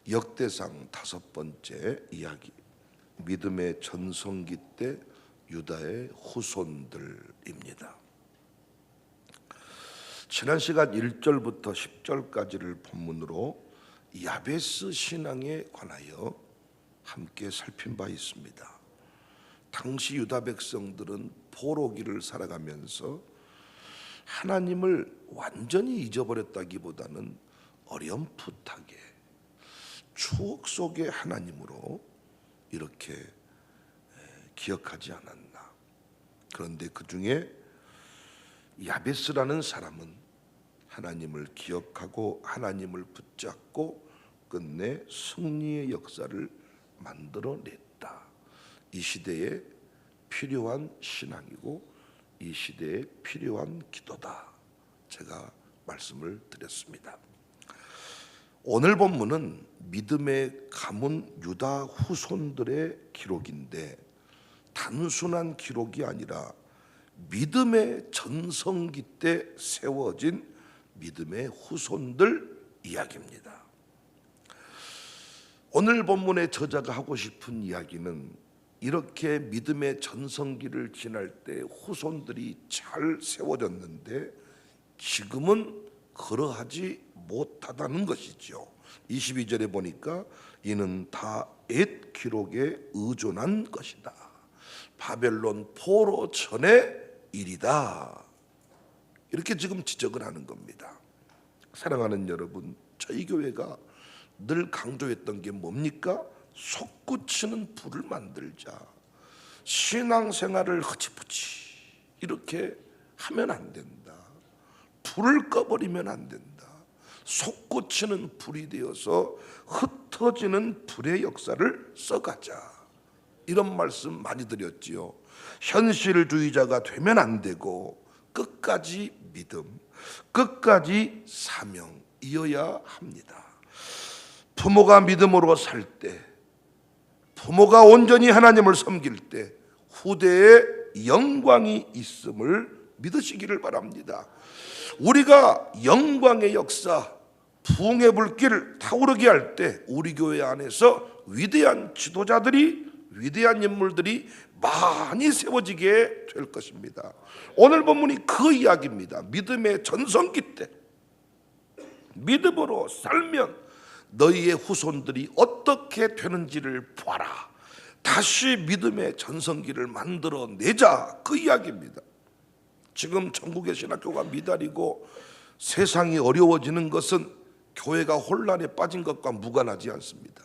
역대상 5번째 이야기, 믿음의 전성기 때 유다의 후손들입니다. 지난 시간 1절부터 10절까지를 본문으로 야베스 신앙에 관하여 함께 살핀 바 있습니다. 당시 유다 백성들은 포로기를 살아가면서 하나님을 완전히 잊어버렸다기보다는 어렴풋하게 추억 속의 하나님으로 이렇게 기억하지 않았나. 그런데 그 중에 야베스라는 사람은 하나님을 기억하고 하나님을 붙잡고 끝내 승리의 역사를 만들어냈다. 이 시대에 필요한 신앙이고 이 시대에 필요한 기도다. 제가 말씀을 드렸습니다. 오늘 본문은 믿음의 가문 유다 후손들의 기록인데 단순한 기록이 아니라 믿음의 전성기 때 세워진 믿음의 후손들 이야기입니다. 오늘 본문의 저자가 하고 싶은 이야기는 이렇게 믿음의 전성기를 지날 때 후손들이 잘 세워졌는데 지금은 그러하지 못하다는 것이죠. 22절에 보니까 이는 다 옛 기록에 의존한 것이다. 바벨론 포로 전의 일이다. 이렇게 지금 지적을 하는 겁니다. 사랑하는 여러분, 저희 교회가 늘 강조했던 게 뭡니까? 솟구치는 불을 만들자. 신앙생활을 흐지부지 이렇게 하면 안 된다. 불을 꺼버리면 안 된다. 솟구치는 불이 되어서 흩어지는 불의 역사를 써가자. 이런 말씀 많이 드렸지요. 현실주의자가 되면 안 되고 끝까지 믿음, 끝까지 사명이어야 합니다. 부모가 믿음으로 살 때, 부모가 온전히 하나님을 섬길 때 후대에 영광이 있음을 믿으시기를 바랍니다. 우리가 영광의 역사, 부흥의 불길을 타오르게 할 때 우리 교회 안에서 위대한 지도자들이, 위대한 인물들이 많이 세워지게 될 것입니다. 오늘 본문이 그 이야기입니다. 믿음의 전성기 때 믿음으로 살면 너희의 후손들이 어떻게 되는지를 보아라. 다시 믿음의 전성기를 만들어내자. 그 이야기입니다. 지금 전국의 신학교가 미달이고 세상이 어려워지는 것은 교회가 혼란에 빠진 것과 무관하지 않습니다.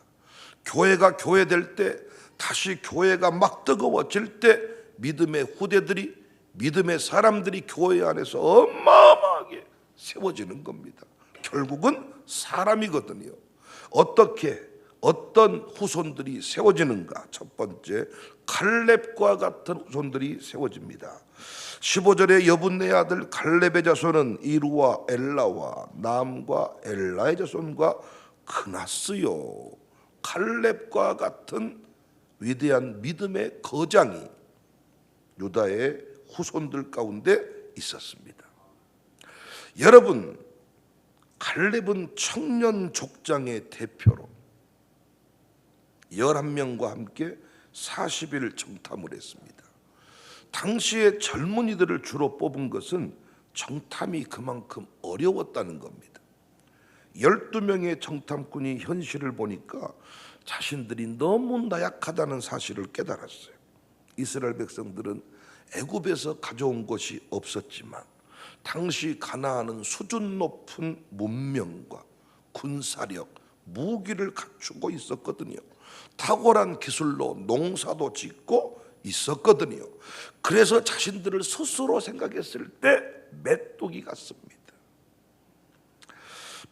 교회가 교회될 때, 다시 교회가 막 뜨거워질 때 믿음의 후대들이, 믿음의 사람들이 교회 안에서 어마어마하게 세워지는 겁니다. 결국은 사람이거든요. 어떤 후손들이 세워지는가? 첫 번째, 갈렙과 같은 후손들이 세워집니다. 15절에 여분네 아들 갈렙의 자손은 이루와 엘라와 남과 엘라의 자손과 크나스요. 갈렙과 같은 위대한 믿음의 거장이 유다의 후손들 가운데 있었습니다. 여러분, 갈렙은 청년 족장의 대표로 11명과 함께 40일 정탐을 했습니다. 당시에 젊은이들을 주로 뽑은 것은 정탐이 그만큼 어려웠다는 겁니다. 12명의 정탐꾼이 현실을 보니까 자신들이 너무 나약하다는 사실을 깨달았어요. 이스라엘 백성들은 애굽에서 가져온 것이 없었지만 당시 가나안은 수준 높은 문명과 군사력, 무기를 갖추고 있었거든요. 탁월한 기술로 농사도 짓고 있었거든요. 그래서 자신들을 스스로 생각했을 때 메뚜기 같습니다.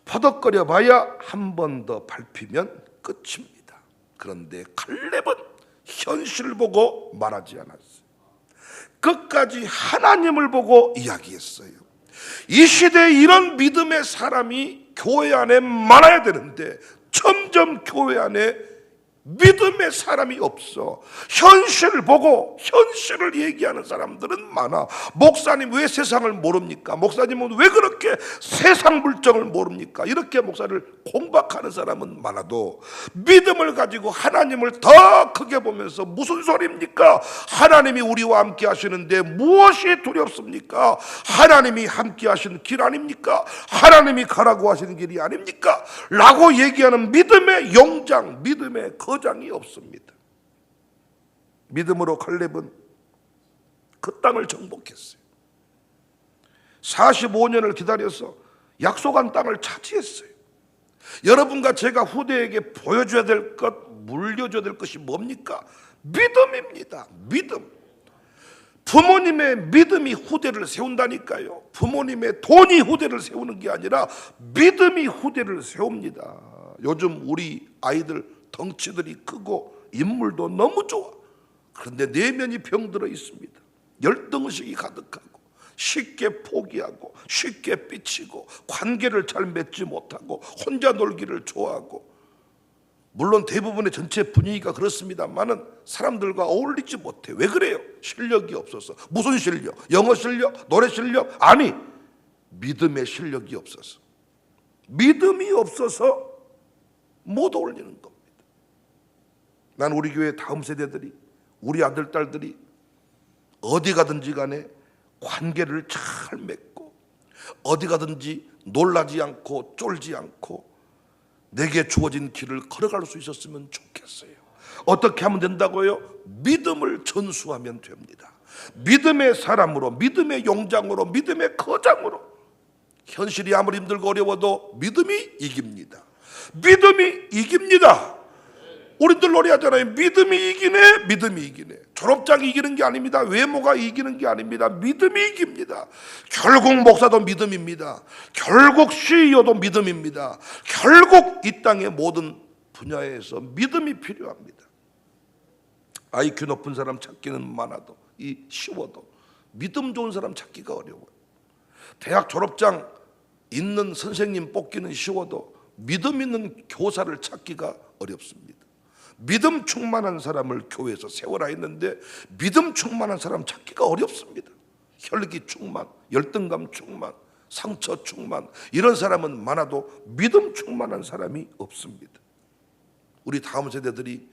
퍼덕거려 봐야 한 번 더 밟히면 끝입니다. 그런데 갈렙은 현실을 보고 말하지 않았어요. 끝까지 하나님을 보고 이야기했어요. 이 시대에 이런 믿음의 사람이 교회 안에 많아야 되는데 점점 교회 안에 믿음의 사람이 없어. 현실을 보고 현실을 얘기하는 사람들은 많아. 목사님 왜 세상을 모릅니까? 목사님은 왜 그렇게 세상 물정을 모릅니까? 이렇게 목사를 공박하는 사람은 많아도 믿음을 가지고 하나님을 더 크게 보면서 무슨 소리입니까? 하나님이 우리와 함께 하시는데 무엇이 두렵습니까? 하나님이 함께 하시는 길 아닙니까? 하나님이 가라고 하시는 길이 아닙니까? 라고 얘기하는 믿음의 용장, 믿음의 거장이 없습니다. 믿음으로 갈렙은 그 땅을 정복했어요. 45년을 기다려서 약속한 땅을 차지했어요. 여러분과 제가 후대에게 보여줘야 될 것, 물려줘야 될 것이 뭡니까? 믿음입니다. 믿음. 부모님의 믿음이 후대를 세운다니까요. 부모님의 돈이 후대를 세우는 게 아니라 믿음이 후대를 세웁니다. 요즘 우리 아이들 덩치들이 크고 인물도 너무 좋아. 그런데 내면이 병들어 있습니다. 열등의식이 가득하고 쉽게 포기하고 쉽게 삐치고 관계를 잘 맺지 못하고 혼자 놀기를 좋아하고, 물론 대부분의 전체 분위기가 그렇습니다만은 사람들과 어울리지 못해. 왜 그래요? 실력이 없어서. 무슨 실력? 영어 실력? 노래 실력? 아니, 믿음의 실력이 없어서. 믿음이 없어서 못 어울리는 겁니다. 난 우리 교회 다음 세대들이, 우리 아들 딸들이 어디 가든지 간에 관계를 잘 맺고 어디 가든지 놀라지 않고 쫄지 않고 내게 주어진 길을 걸어갈 수 있었으면 좋겠어요. 어떻게 하면 된다고요? 믿음을 전수하면 됩니다. 믿음의 사람으로, 믿음의 용장으로, 믿음의 거장으로. 현실이 아무리 힘들고 어려워도 믿음이 이깁니다. 믿음이 이깁니다. 우리들 노래하잖아요. 믿음이 이기네, 믿음이 이기네. 졸업장이 이기는 게 아닙니다. 외모가 이기는 게 아닙니다. 믿음이 이깁니다. 결국 목사도 믿음입니다. 결국 CEO도 믿음입니다. 결국 이 땅의 모든 분야에서 믿음이 필요합니다. IQ 높은 사람 찾기는 많아도 쉬워도 믿음 좋은 사람 찾기가 어려워요. 대학 졸업장 있는 선생님 뽑기는 쉬워도 믿음 있는 교사를 찾기가 어렵습니다. 믿음 충만한 사람을 교회에서 세워라 했는데 믿음 충만한 사람 찾기가 어렵습니다. 혈기 충만, 열등감 충만, 상처 충만, 이런 사람은 많아도 믿음 충만한 사람이 없습니다. 우리 다음 세대들이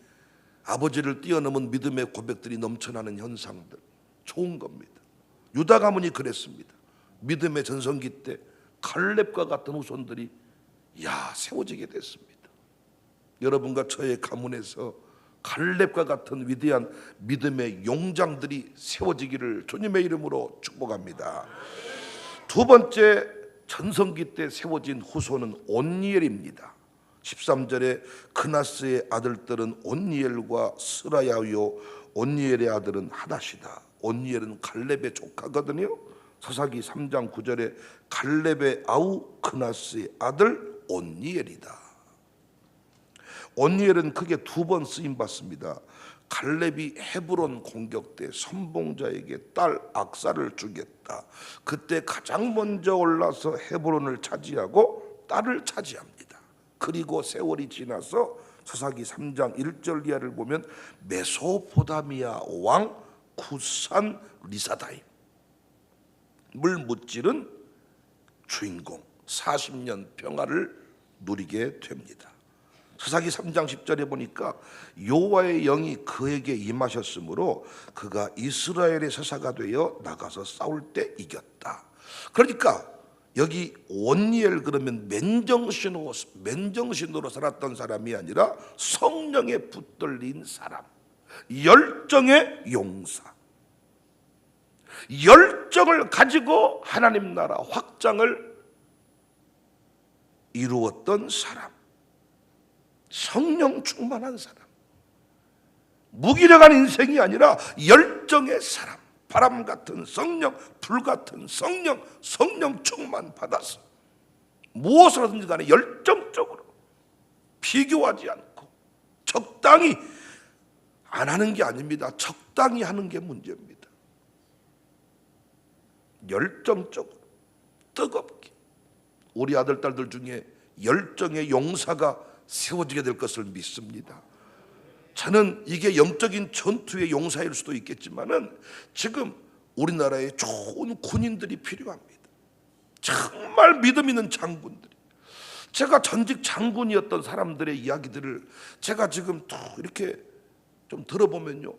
아버지를 뛰어넘은 믿음의 고백들이 넘쳐나는 현상들, 좋은 겁니다. 유다 가문이 그랬습니다. 믿음의 전성기 때 갈렙과 같은 후손들이 세워지게 됐습니다. 여러분과 저의 가문에서 갈렙과 같은 위대한 믿음의 용장들이 세워지기를 주님의 이름으로 축복합니다. 두 번째, 전성기 때 세워진 후손은 온니엘입니다. 13절에 그나스의 아들들은 온니엘과 스라야요, 온니엘의 아들은 하닷이다. 온니엘은 갈렙의 조카거든요. 사사기 3장 9절에 갈렙의 아우 그나스의 아들 온니엘이다. 온니엘은 크게 두 번 쓰임 받습니다. 갈렙이 헤브론 공격 때 선봉자에게 딸 악사를 주겠다. 그때 가장 먼저 올라서 헤브론을 차지하고 딸을 차지합니다. 그리고 세월이 지나서 사사기 3장 1절 이하를 보면 메소포타미아 왕 쿠산 리사다임을 무찌른 주인공 40년 평화를 누리게 됩니다. 사사기 3장 10절에 보니까 여호와의 영이 그에게 임하셨으므로 그가 이스라엘의 사사가 되어 나가서 싸울 때 이겼다. 그러니까 여기 온니엘 그러면 맨정신으로 살았던 사람이 아니라 성령에 붙들린 사람, 열정의 용사, 열정을 가지고 하나님 나라 확장을 이루었던 사람, 성령 충만한 사람, 무기력한 인생이 아니라 열정의 사람, 바람 같은 성령, 불 같은 성령, 성령 충만 받아서 무엇을 하든지 간에 열정적으로 비교하지 않고 적당히 안 하는 게 아닙니다. 적당히 하는 게 문제입니다. 열정적으로 뜨겁게 우리 아들 딸들 중에 열정의 용사가 세워지게 될 것을 믿습니다. 저는 이게 영적인 전투의 용사일 수도 있겠지만은 지금 우리나라에 좋은 군인들이 필요합니다. 정말 믿음 있는 장군들이. 제가 전직 장군이었던 사람들의 이야기들을 제가 지금 또 이렇게 좀 들어보면요,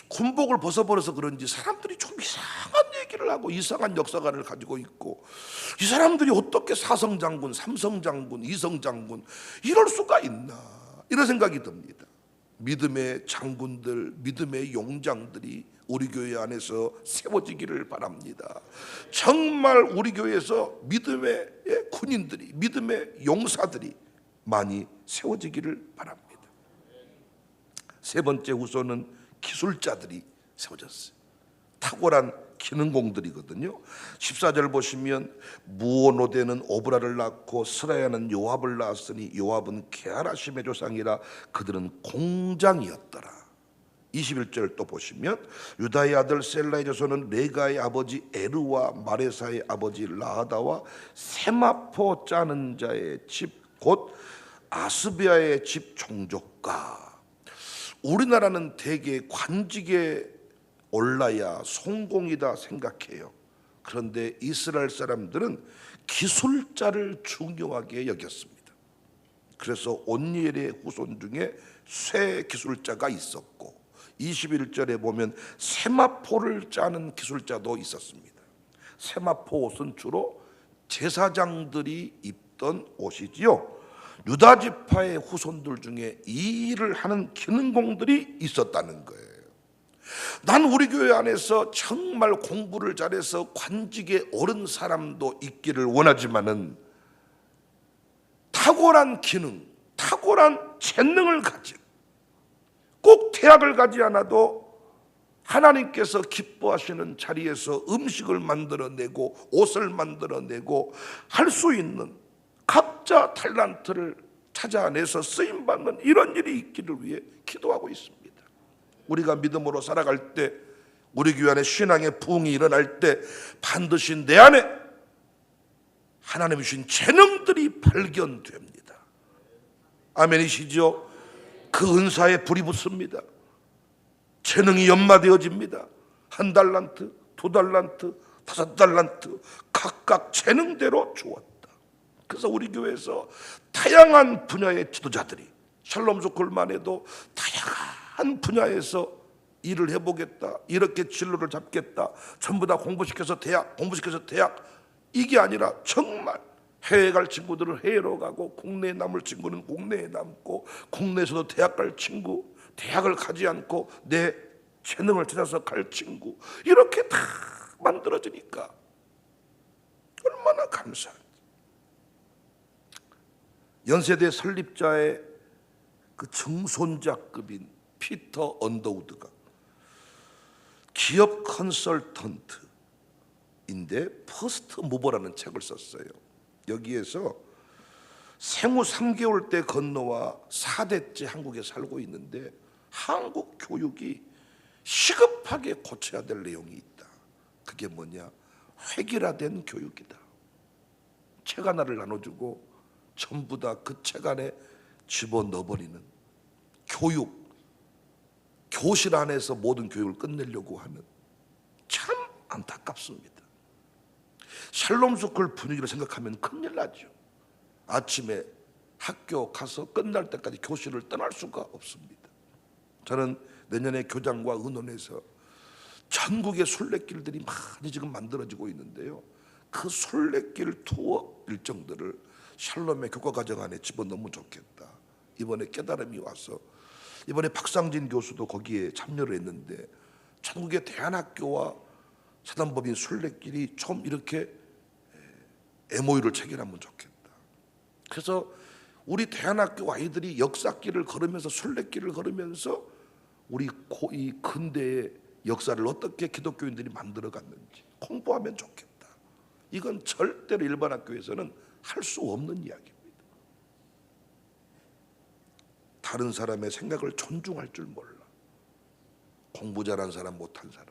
군복을 벗어버려서 그런지 사람들이 좀 이상한 얘기를 하고 이상한 역사관을 가지고 있고, 이 사람들이 어떻게 사성장군, 삼성장군, 이성장군 이럴 수가 있나, 이런 생각이 듭니다. 믿음의 장군들, 믿음의 용장들이 우리 교회 안에서 세워지기를 바랍니다. 정말 우리 교회에서 믿음의 군인들이, 믿음의 용사들이 많이 세워지기를 바랍니다. 세 번째 후손은 기술자들이 세워졌어요. 탁월한 기능공들이거든요. 14절 보시면 무오노데는 오브라를 낳고 스라야는 요압을 낳았으니 요압은 게하라심의 조상이라 그들은 공장이었더라. 21절 또 보시면 유다의 아들 셀라의 자손은 레가의 아버지 에르와 마레사의 아버지 라하다와 세마포 짜는 자의 집 곧 아스비아의 집 종족가. 우리나라는 대개 관직에 올라야 성공이다 생각해요. 그런데 이스라엘 사람들은 기술자를 중요하게 여겼습니다. 그래서 온니엘의 후손 중에 쇠 기술자가 있었고, 21절에 보면 세마포를 짜는 기술자도 있었습니다. 세마포 옷은 주로 제사장들이 입던 옷이지요. 유다 지파의 후손들 중에 이 일을 하는 기능공들이 있었다는 거예요. 난 우리 교회 안에서 정말 공부를 잘해서 관직에 오른 사람도 있기를 원하지만은 탁월한 기능, 탁월한 재능을 가진, 꼭 대학을 가지 않아도 하나님께서 기뻐하시는 자리에서 음식을 만들어내고 옷을 만들어내고 할 수 있는 각자 탤런트를 찾아내서 쓰임받는 이런 일이 있기를 위해 기도하고 있습니다. 우리가 믿음으로 살아갈 때, 우리 교회 안에 신앙의 부흥이 일어날 때 반드시 내 안에 하나님이 주신 재능들이 발견됩니다. 아멘이시죠? 그 은사에 불이 붙습니다. 재능이 연마되어집니다. 1달란트, 2달란트, 5달란트 각각 재능대로 주었다. 그래서 우리 교회에서 다양한 분야의 지도자들이, 샬롬 스쿨만 해도 다양한 분야에서 일을 해보겠다, 이렇게 진로를 잡겠다, 전부 다 공부시켜서 대학, 공부시켜서 대학, 이게 아니라 정말 해외 갈 친구들은 해외로 가고, 국내에 남을 친구는 국내에 남고, 국내에서도 대학 갈 친구, 대학을 가지 않고 내 재능을 찾아서 갈 친구, 이렇게 다 만들어지니까 얼마나 감사한지. 연세대 설립자의 그 증손자급인 피터 언더우드가 기업 컨설턴트인데 퍼스트 무버라는 책을 썼어요. 여기에서 생후 3개월 때 건너와 4대째 한국에 살고 있는데 한국 교육이 시급하게 고쳐야 될 내용이 있다. 그게 뭐냐? 획일화된 교육이다. 책 하나를 나눠주고 전부 다 그 책 안에 집어넣어버리는 교육, 교실 안에서 모든 교육을 끝내려고 하는, 참 안타깝습니다. 샬롬 스쿨 분위기를 생각하면 큰일 나죠. 아침에 학교 가서 끝날 때까지 교실을 떠날 수가 없습니다. 저는 내년에 교장과 의논해서 전국의 순례길들이 많이 지금 만들어지고 있는데요, 그 순례길 투어 일정들을 샬롬의 교과과정 안에 집어넣으면 좋겠다. 이번에 깨달음이 와서 이번에 박상진 교수도 거기에 참여를 했는데 전국의 대안학교와 사단법인 순례길이 좀 이렇게 MOU를 체결하면 좋겠다. 그래서 우리 대안학교 아이들이 역사길을 걸으면서, 순례길을 걸으면서 우리 이 근대의 역사를 어떻게 기독교인들이 만들어갔는지 공부하면 좋겠다. 이건 절대로 일반 학교에서는 할 수 없는 이야기입니다. 다른 사람의 생각을 존중할 줄 몰라. 공부 잘한 사람, 못한 사람.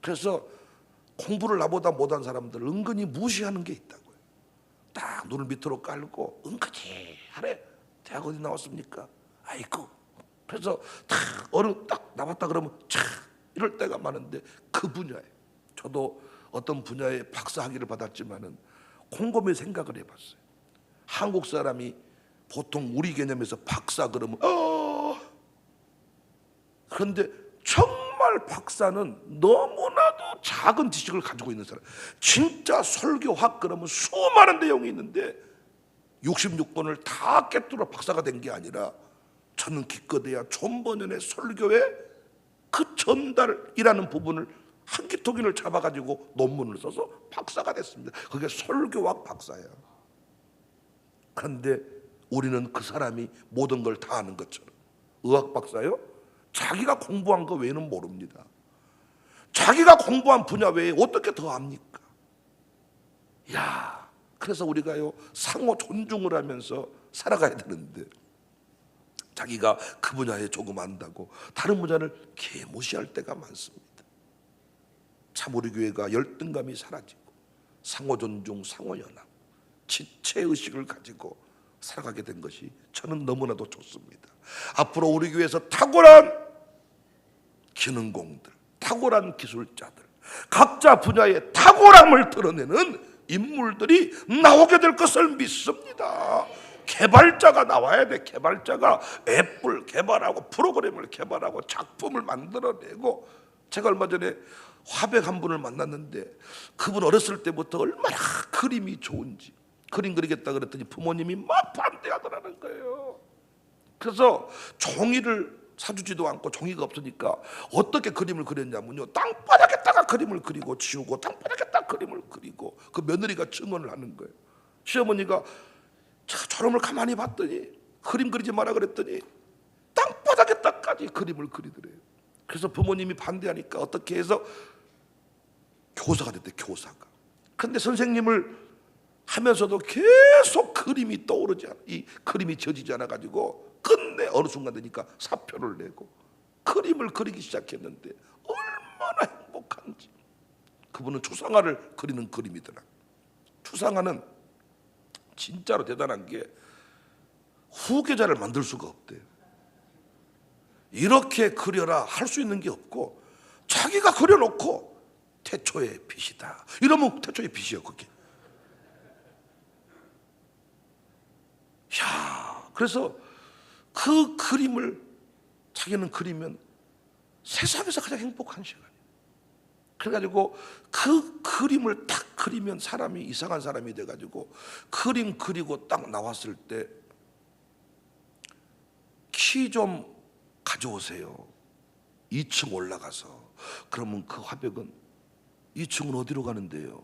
그래서 공부를 나보다 못한 사람들 은근히 무시하는 게 있다고요. 딱 눈을 밑으로 깔고 은근히 하래. 대학 어디 나왔습니까? 아이고, 그래서 어느 딱 남았다 그러면 차 이럴 때가 많은데, 그 분야에 저도 어떤 분야에 박사 학위를 받았지만은 곰곰이 생각을 해봤어요. 한국 사람이 보통 우리 개념에서 박사 그러면 그런데 정말 박사는 너무나도 작은 지식을 가지고 있는 사람. 진짜 설교학 그러면 수많은 내용이 있는데 66권을 다 깨뚫어 박사가 된 게 아니라, 저는 기껏해야 존버년의 설교의 그 전달이라는 부분을 한 기토기를 잡아가지고 논문을 써서 박사가 됐습니다. 그게 설교학 박사예요. 그런데 우리는 그 사람이 모든 걸 다 아는 것처럼, 의학 박사요? 자기가 공부한 거 외에는 모릅니다. 자기가 공부한 분야 외에 어떻게 더 압니까? 야, 그래서 우리가요 상호 존중을 하면서 살아가야 되는데, 자기가 그 분야에 조금 안다고 다른 분야를 개무시할 때가 많습니다. 참 우리 교회가 열등감이 사라지고 상호 존중, 상호 연합, 지체의식을 가지고 살아가게 된 것이 저는 너무나도 좋습니다. 앞으로 우리 교회에서 탁월한 기능공들, 탁월한 기술자들, 각자 분야의 탁월함을 드러내는 인물들이 나오게 될 것을 믿습니다. 개발자가 나와야 돼. 개발자가 앱을 개발하고 프로그램을 개발하고 작품을 만들어내고. 제가 얼마 전에 화백 한 분을 만났는데, 그분 어렸을 때부터 얼마나 그림이 좋은지, 그림 그리겠다 그랬더니 부모님이 막 반대하더라는 거예요. 그래서 종이를 사주지도 않고, 종이가 없으니까 어떻게 그림을 그렸냐면요, 땅바닥에다가 그림을 그리고 지우고 땅바닥에다가 그림을 그리고, 그 며느리가 증언을 하는 거예요. 시어머니가 저놈을 가만히 봤더니, 그림 그리지 마라 그랬더니 땅바닥에다까지 그림을 그리더래요. 그래서 부모님이 반대하니까 어떻게 해서 교사가 됐대, 교사가. 근데 선생님을 하면서도 계속 그림이 떠오르지 않아, 이 그림이 지어지지 않아 가지고 끝내 어느 순간 되니까 사표를 내고 그림을 그리기 시작했는데 얼마나 행복한지. 그분은 추상화를 그리는 그림이더라. 추상화는 진짜로 대단한 게 후계자를 만들 수가 없대요. 이렇게 그려라 할 수 있는 게 없고, 자기가 그려놓고 태초의 빛이다 이러면 태초의 빛이에요, 그게. 야, 그래서 그 그림을 자기는 그리면 세상에서 가장 행복한 시간이에요. 그래가지고 그 그림을 딱 그리면 사람이 이상한 사람이 돼가지고, 그림 그리고 딱 나왔을 때 키 좀 가져오세요. 2층 올라가서. 그러면 그 화백은 2층은 어디로 가는데요?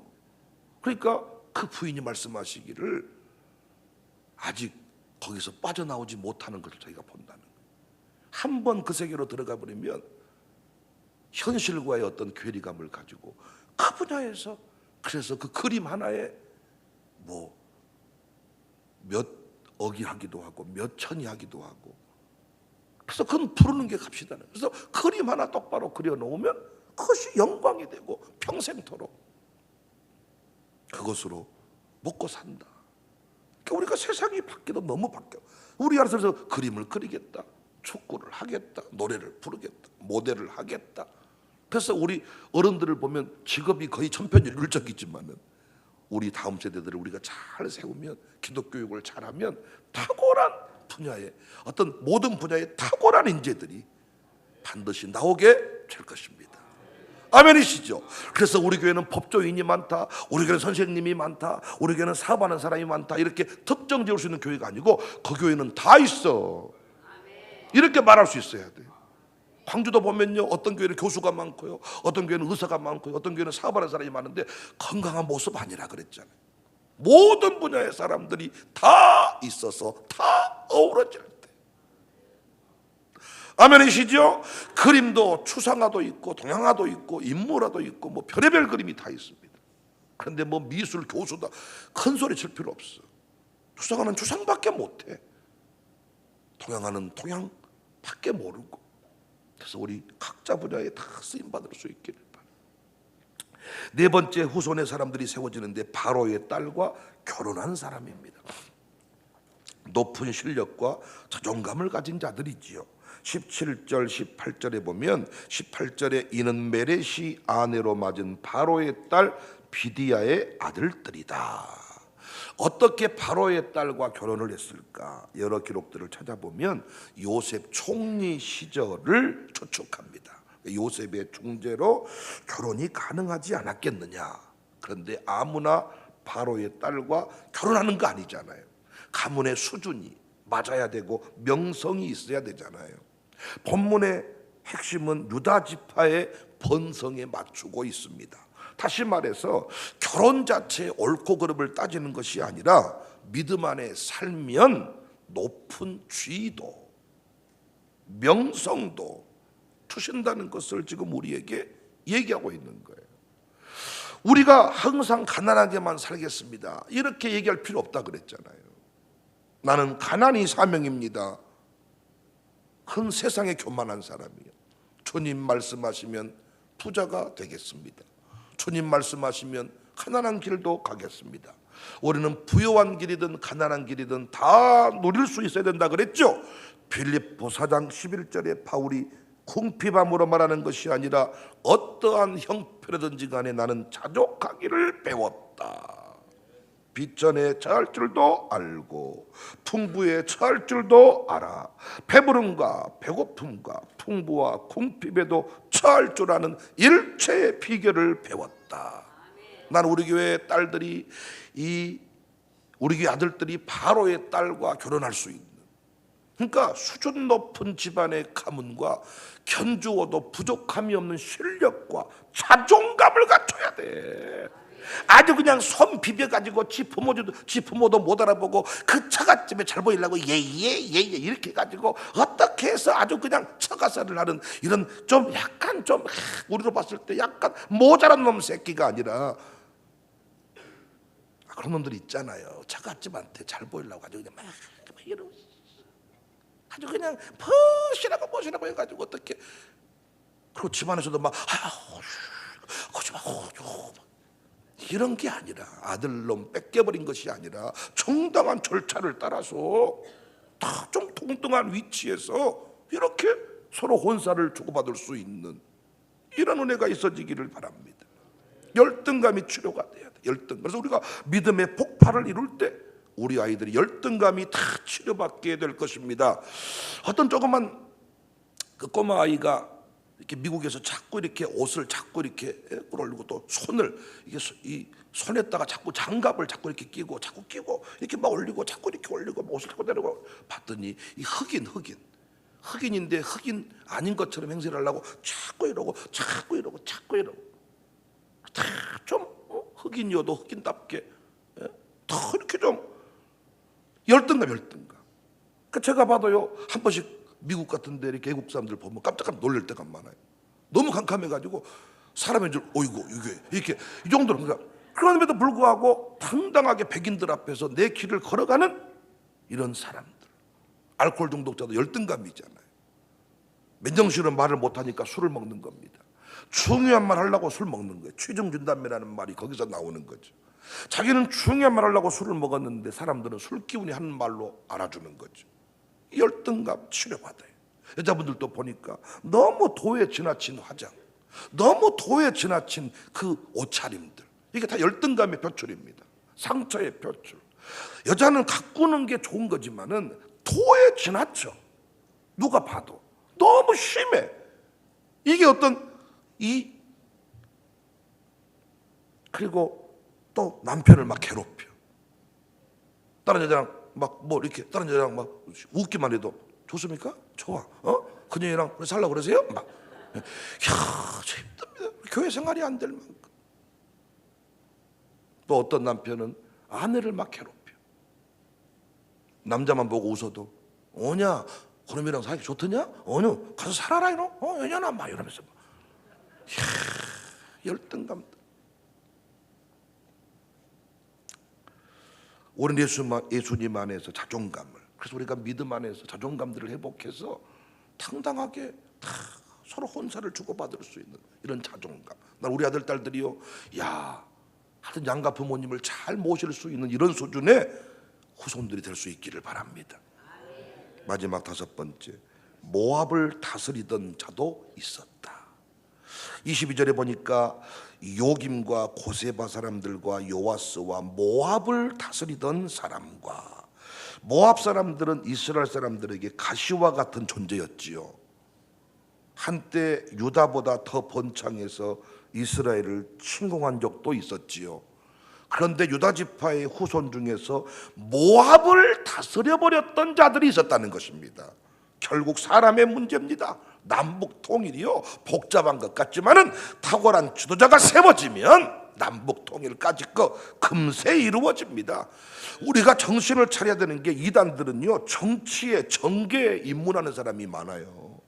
그러니까 그 부인이 말씀하시기를 아직 거기서 빠져나오지 못하는 것을 저희가 본다는 거예요. 한 번 그 세계로 들어가 버리면 현실과의 어떤 괴리감을 가지고 그 분야에서, 그래서 그 그림 하나에 뭐 몇 억이 하기도 하고 몇 천이 하기도 하고, 그래서 그건 부르는 게 값이다. 그래서 그림 하나 똑바로 그려놓으면 그것이 영광이 되고 평생토록 그것으로 먹고 산다. 그러니까 우리가 세상이 바뀌도 너무 바뀌어. 우리 알아서 그림을 그리겠다, 축구를 하겠다, 노래를 부르겠다, 모델을 하겠다. 그래서 우리 어른들을 보면 직업이 거의 천편일률적이지만은, 우리 다음 세대들을 우리가 잘 세우면, 기독교육을 잘하면 탁월한 분야에, 어떤 모든 분야에 탁월한 인재들이 반드시 나오게 될 것입니다. 아멘이시죠? 그래서 우리 교회는 법조인이 많다, 우리 교회는 선생님이 많다, 우리 교회는 사업하는 사람이 많다, 이렇게 특정 지을 수 있는 교회가 아니고 그 교회는 다 있어. 이렇게 말할 수 있어야 돼요. 광주도 보면요, 어떤 교회는 교수가 많고요, 어떤 교회는 의사가 많고요, 어떤 교회는 사업하는 사람이 많은데 건강한 모습 아니라 그랬잖아요. 모든 분야의 사람들이 다 있어서 다 어우러질 때. 아멘이시죠? 그림도 추상화도 있고 동양화도 있고 인물화도 있고 뭐 별의별 그림이 다 있습니다. 그런데 뭐 미술 교수다 큰 소리 칠 필요 없어. 추상화는 추상밖에 못해. 동양화는 동양밖에 모르고. 그래서 우리 각자 분야에 다 쓰임받을 수 있기를 바랍니다. 네 번째, 후손의 사람들이 세워지는데 바로의 딸과 결혼한 사람입니다. 높은 실력과 자존감을 가진 자들이지요. 17절 18절에 보면 18절에 이는 메렛이 아내로 맞은 바로의 딸 비디아의 아들들이다. 어떻게 바로의 딸과 결혼을 했을까? 여러 기록들을 찾아보면 요셉 총리 시절을 추측합니다. 요셉의 중재로 결혼이 가능하지 않았겠느냐. 그런데 아무나 바로의 딸과 결혼하는 거 아니잖아요. 가문의 수준이 맞아야 되고 명성이 있어야 되잖아요. 본문의 핵심은 유다 지파의 번성에 맞추고 있습니다. 다시 말해서 결혼 자체의 옳고 그름을 따지는 것이 아니라 믿음 안에 살면 높은 지위도 명성도 주신다는 것을 지금 우리에게 얘기하고 있는 거예요. 우리가 항상 가난하게만 살겠습니다, 이렇게 얘기할 필요 없다 그랬잖아요. 나는 가난이 사명입니다. 큰 세상에 교만한 사람이에요. 주님 말씀하시면 부자가 되겠습니다. 주님 말씀하시면 가난한 길도 가겠습니다. 우리는 부유한 길이든 가난한 길이든 다 누릴 수 있어야 된다 그랬죠. 빌립보 4장 11절에 바울이 궁핍함으로 말하는 것이 아니라 어떠한 형편이든지 간에 나는 자족하기를 배웠다. 빚전에 처할 줄도 알고 풍부에 처할 줄도 알아. 배부름과 배고픔과 풍부와 궁핍에도 처할 줄 아는 일체의 비결을 배웠다. 난 우리 교회 딸들이 우리 교회 아들들이 바로의 딸과 결혼할 수 있는, 그러니까 수준 높은 집안의 가문과 견주어도 부족함이 없는 실력과 자존감을 갖춰야 돼. 아주 그냥 손 비벼가지고 지 부모도 못 알아보고 그 처갓집에 잘 보이려고 예예 이렇게 해가지고 어떻게 해서 아주 그냥 처가살을 하는 이런 좀 약간 좀 우리로 봤을 때 약간 모자란 놈 새끼가 아니라, 그런 놈들이 있잖아요. 처갓집한테 잘 보이려고 아주 그냥 막 이러고 아주 그냥 멋이라고 해가지고 어떻게, 그리고 집안에서도 막 거짓말 이런 게 아니라, 아들놈 뺏겨버린 것이 아니라 정당한 절차를 따라서 다 좀 동등한 위치에서 이렇게 서로 혼사를 주고받을 수 있는 이런 은혜가 있어지기를 바랍니다. 열등감이 치료가 돼야 돼. 열등. 그래서 우리가 믿음의 폭발을 이룰 때 우리 아이들이 열등감이 다 치료받게 될 것입니다. 어떤 조그만 그 꼬마 아이가 이렇게 미국에서 자꾸 이렇게 옷을 자꾸 이렇게 끌어올리고 또 손을 이 손에다가 자꾸 장갑을 자꾸 이렇게 끼고 이렇게 막 올리고 자꾸 이렇게 올리고 옷을 자꾸 내리고 봤더니 이 흑인인데 흑인 아닌 것처럼 행세를 하려고 자꾸 이러고 다 좀 흑인이어도 흑인답게 더 이렇게 좀 열등감. 그러니까 제가 봐도요, 한 번씩 미국 같은 데 이렇게 외국 사람들 보면 깜짝 놀랄 때가 많아요. 너무 캄캄해가지고 사람인 줄 어이구 이게 이렇게 이 정도로. 그러니까 그럼에도 불구하고 당당하게 백인들 앞에서 내 길을 걸어가는 이런 사람들. 알코올 중독자도 열등감이잖아요. 맨정신으로 말을 못하니까 술을 먹는 겁니다. 중요한 말 하려고 술 먹는 거예요. 취중진담이라는 말이 거기서 나오는 거죠. 자기는 중요한 말 하려고 술을 먹었는데 사람들은 술 기운이 하는 말로 알아주는 거죠. 열등감 치료받아요. 여자분들도 보니까 너무 도에 지나친 화장, 너무 도에 지나친 그 옷차림들, 이게 다 열등감의 표출입니다. 상처의 표출. 여자는 가꾸는 게 좋은 거지만은 도에 지나쳐. 누가 봐도 너무 심해. 이게 그리고 또 남편을 막 괴롭혀. 다른 여자랑 막 뭐 이렇게 다른 여자랑 막 웃기만 해도 좋습니까? 좋아. 그녀랑 살라고 그러세요? 막. 힘듭니다. 교회 생활이 안 될 만큼. 또 어떤 남편은 아내를 막 괴롭혀. 남자만 보고 웃어도 어냐? 그놈이랑 사이 좋더냐? 어느 가서 살아라 이놈? 여냐나 막 이러면서 막. 열등감. 우리는 예수님 안에서 자존감을, 그래서 우리가 믿음 안에서 자존감들을 회복해서 당당하게 다 서로 혼사를 주고받을 수 있는 이런 자존감. 난 우리 아들 딸들이요, 하여튼 양가 부모님을 잘 모실 수 있는 이런 수준의 후손들이 될 수 있기를 바랍니다. 마지막 5번째, 모압을 다스리던 자도 있었다. 22절에 보니까 요김과 고세바 사람들과 요아스와 모압을 다스리던 사람과, 모압 사람들은 이스라엘 사람들에게 가시와 같은 존재였지요. 한때 유다보다 더 번창해서 이스라엘을 침공한 적도 있었지요. 그런데 유다 지파의 후손 중에서 모압을 다스려 버렸던 자들이 있었다는 것입니다. 결국 사람의 문제입니다. 남북 통일이요, 복잡한 것 같지만은 탁월한 지도자가 세워지면 남북 통일까지 거 금세 이루어집니다. 우리가 정신을 차려야 되는 게, 이단들은요 정치에 정계에 입문하는 사람이 많아요.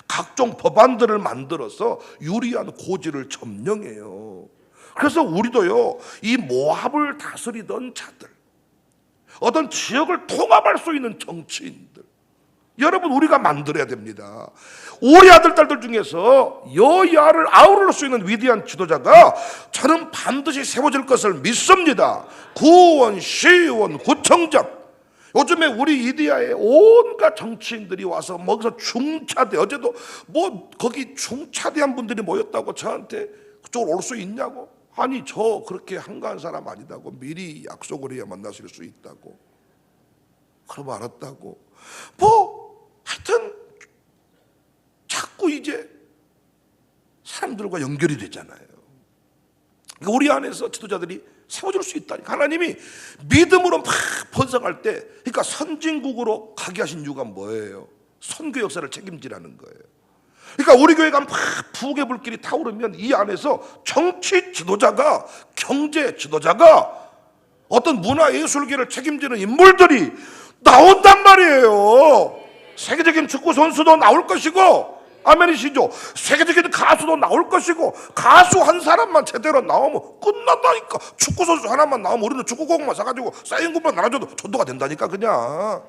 각종 법안들을 만들어서 유리한 고지를 점령해요. 그래서 우리도요, 이 모압을 다스리던 자들, 어떤 지역을 통합할 수 있는 정치인들, 여러분 우리가 만들어야 됩니다. 우리 아들 딸들 중에서 여야를 아우를 수 있는 위대한 지도자가 저는 반드시 세워질 것을 믿습니다. 구의원, 시의원, 구청장, 요즘에 우리 이디야에 온갖 정치인들이 와서 거기서 중차대, 어제도 뭐 거기 중차대한 분들이 모였다고 저한테 그쪽으로 올 수 있냐고. 아니 저 그렇게 한가한 사람 아니다고, 미리 약속을 해야 만나실 수 있다고. 그럼 알았다고. 뭐 하여튼 자꾸 이제 사람들과 연결이 되잖아요. 그러니까 우리 안에서 지도자들이 세워질 수 있다니까. 하나님이 믿음으로 막 번성할 때, 그러니까 선진국으로 가게 하신 이유가 뭐예요? 선교 역사를 책임지라는 거예요. 그러니까 우리 교회가 막 부흥의 불길이 타오르면 이 안에서 정치 지도자가, 경제 지도자가, 어떤 문화예술계를 책임지는 인물들이 나온단 말이에요. 세계적인 축구 선수도 나올 것이고, 아멘이시죠? 세계적인 가수도 나올 것이고, 가수 한 사람만 제대로 나오면 끝난다니까. 축구 선수 하나만 나오면 우리는 축구공만 사가지고 사인공만 나눠줘도 전도가 된다니까. 그냥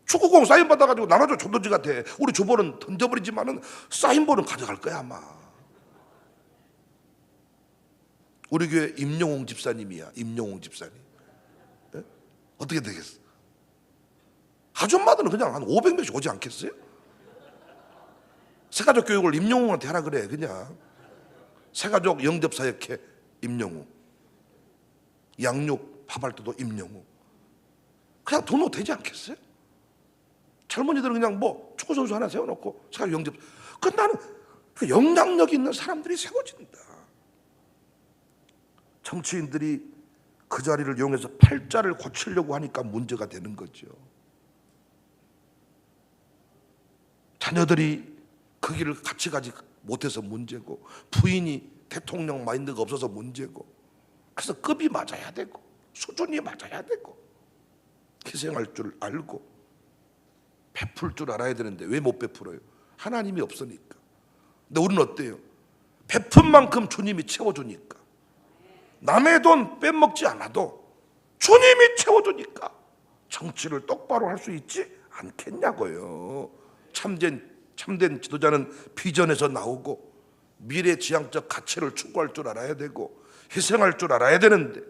축구공 사인 받아가지고 나눠줘 전도지 같아. 우리 주보는 던져버리지만은 사인볼은 가져갈 거야 아마. 우리 교회 임영웅 집사님이야. 임영웅 집사님. 네? 어떻게 되겠어? 아줌마들은 그냥 한 500명씩 오지 않겠어요? 새가족 교육을 임영웅한테 하라 그래. 그냥 새가족 영접사역회 임영웅, 양육 밥할 때도 임영웅. 그냥 돈도 되지 않겠어요? 젊은이들은 그냥 뭐 축구선수 하나 세워놓고 새가족 영접. 그 나는 그 영향력 있는 사람들이 세워진다. 정치인들이 그 자리를 이용해서 팔자를 고치려고 하니까 문제가 되는 거죠. 자녀들이 그 길을 같이 가지 못해서 문제고, 부인이 대통령 마인드가 없어서 문제고, 그래서 급이 맞아야 되고 수준이 맞아야 되고 희생할 줄 알고 베풀 줄 알아야 되는데 왜 못 베풀어요? 하나님이 없으니까. 근데 우리는 어때요? 베푼 만큼 주님이 채워주니까, 남의 돈 빼먹지 않아도 주님이 채워주니까 정치를 똑바로 할 수 있지 않겠냐고요. 참된 지도자는 비전에서 나오고 미래지향적 가치를 추구할 줄 알아야 되고 희생할 줄 알아야 되는데,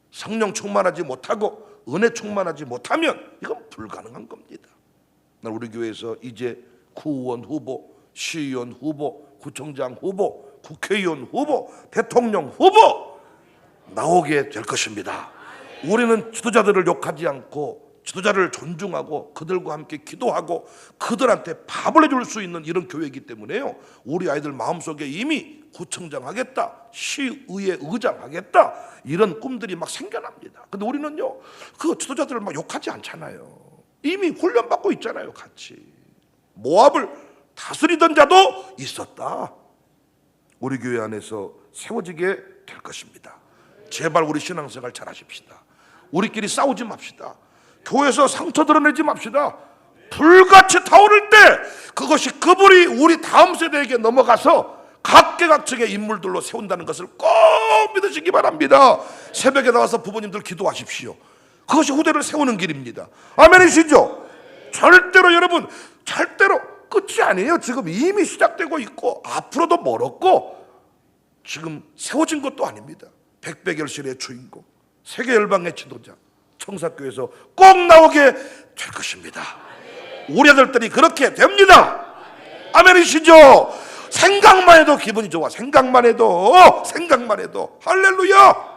성령 충만하지 못하고 은혜 충만하지 못하면 이건 불가능한 겁니다. 우리 교회에서 이제 구의원 후보, 시의원 후보, 구청장 후보, 국회의원 후보, 대통령 후보 나오게 될 것입니다. 우리는 지도자들을 욕하지 않고 지도자를 존중하고 그들과 함께 기도하고 그들한테 밥을 해줄 수 있는 이런 교회이기 때문에요, 우리 아이들 마음속에 이미 구청장 하겠다, 시의회 의장 하겠다, 이런 꿈들이 막 생겨납니다. 근데 우리는요 그 지도자들을 막 욕하지 않잖아요. 이미 훈련받고 있잖아요. 같이 모압을 다스리던 자도 있었다. 우리 교회 안에서 세워지게 될 것입니다. 제발 우리 신앙생활 잘하십시다. 우리끼리 싸우지 맙시다. 교회에서 상처 드러내지 맙시다. 불같이 타오를 때 그것이 그불이 우리 다음 세대에게 넘어가서 각계각층의 인물들로 세운다는 것을 꼭 믿으시기 바랍니다. 새벽에 나와서 부모님들 기도하십시오. 그것이 후대를 세우는 길입니다. 아멘이시죠? 절대로 여러분, 절대로 끝이 아니에요. 지금 이미 시작되고 있고 앞으로도 멀었고 지금 세워진 것도 아닙니다. 백배결실의 주인공, 세계열방의 지도자, 청사교에서 꼭 나오게 될 것입니다. 우리 아들들이 그렇게 됩니다. 아멘이시죠? 생각만 해도 기분이 좋아. 생각만 해도 할렐루야.